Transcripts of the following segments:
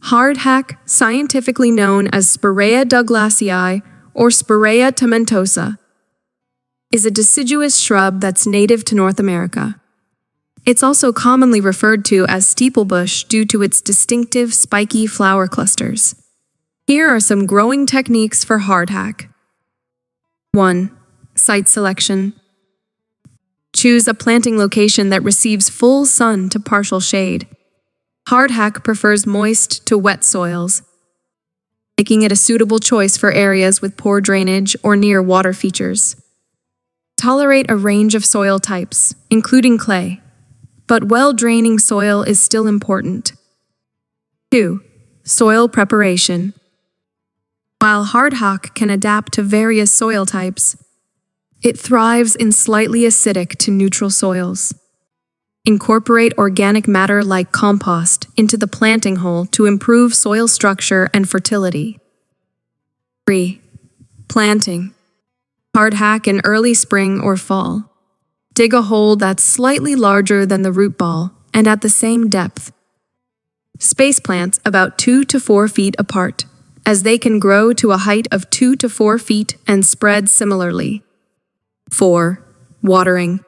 Hardhack, scientifically known as Spirea douglasii or Spirea tomentosa, is a deciduous shrub that's native to North America. It's also commonly referred to as steeplebush due to its distinctive spiky flower clusters. Here are some growing techniques for hardhack. 1. Site selection. Choose a planting location that receives full sun to partial shade. Hardhack prefers moist to wet soils, making it a suitable choice for areas with poor drainage or near water features. Tolerate a range of soil types, including clay, but well-draining soil is still important. 2. Soil preparation. While hardhack can adapt to various soil types, it thrives in slightly acidic to neutral soils. Incorporate organic matter like compost into the planting hole to improve soil structure and fertility. 3. Planting. Hardhack in early spring or fall. Dig a hole that's slightly larger than the root ball and at the same depth. Space plants about 2 to 4 feet apart, as they can grow to a height of 2 to 4 feet and spread similarly. 4. Watering.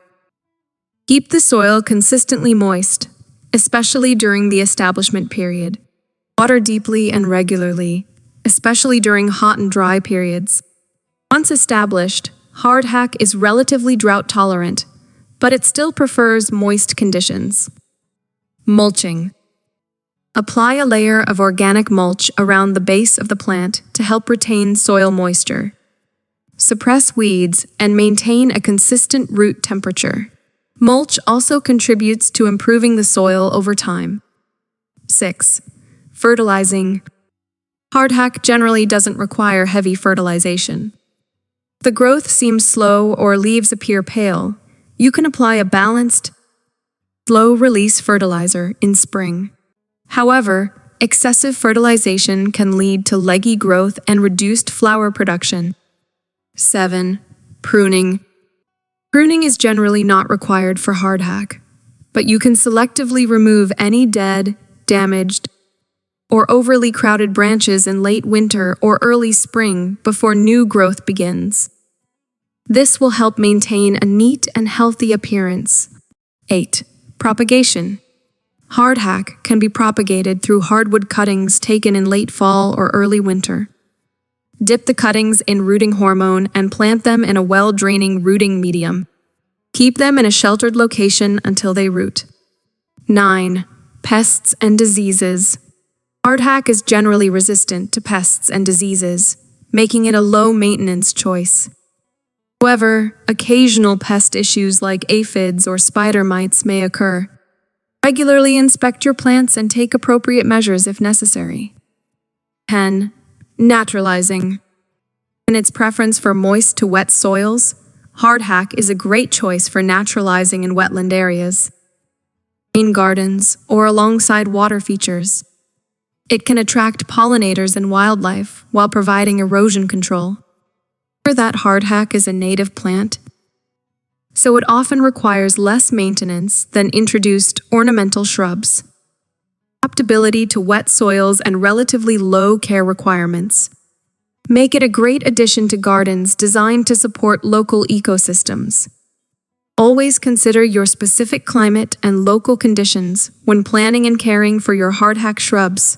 Keep the soil consistently moist, especially during the establishment period. Water deeply and regularly, especially during hot and dry periods. Once established, hardhack is relatively drought-tolerant, but it still prefers moist conditions. Mulching. Apply a layer of organic mulch around the base of the plant to help retain soil moisture. Suppress weeds and maintain a consistent root temperature. Mulch also contributes to improving the soil over time. 6. Fertilizing. Hardhack generally doesn't require heavy fertilization. If the growth seems slow or leaves appear pale, you can apply a balanced, slow-release fertilizer in spring. However, excessive fertilization can lead to leggy growth and reduced flower production. 7. Pruning. Pruning is generally not required for hardhack, but you can selectively remove any dead, damaged, or overly crowded branches in late winter or early spring before new growth begins. This will help maintain a neat and healthy appearance. 8. Propagation. Hardhack can be propagated through hardwood cuttings taken in late fall or early winter. Dip the cuttings in rooting hormone and plant them in a well-draining rooting medium. Keep them in a sheltered location until they root. 9. Pests and diseases. Hardhack is generally resistant to pests and diseases, making it a low-maintenance choice. However, occasional pest issues like aphids or spider mites may occur. Regularly inspect your plants and take appropriate measures if necessary. 10. Naturalizing. In its preference for moist to wet soils, hardhack is a great choice for naturalizing in wetland areas, rain gardens, or alongside water features. It can attract pollinators and wildlife while providing erosion control. Remember that hardhack is a native plant, so it often requires less maintenance than introduced ornamental shrubs. Adaptability to wet soils and relatively low care requirements make it a great addition to gardens designed to support local ecosystems. Always consider your specific climate and local conditions when planning and caring for your hardhack shrubs.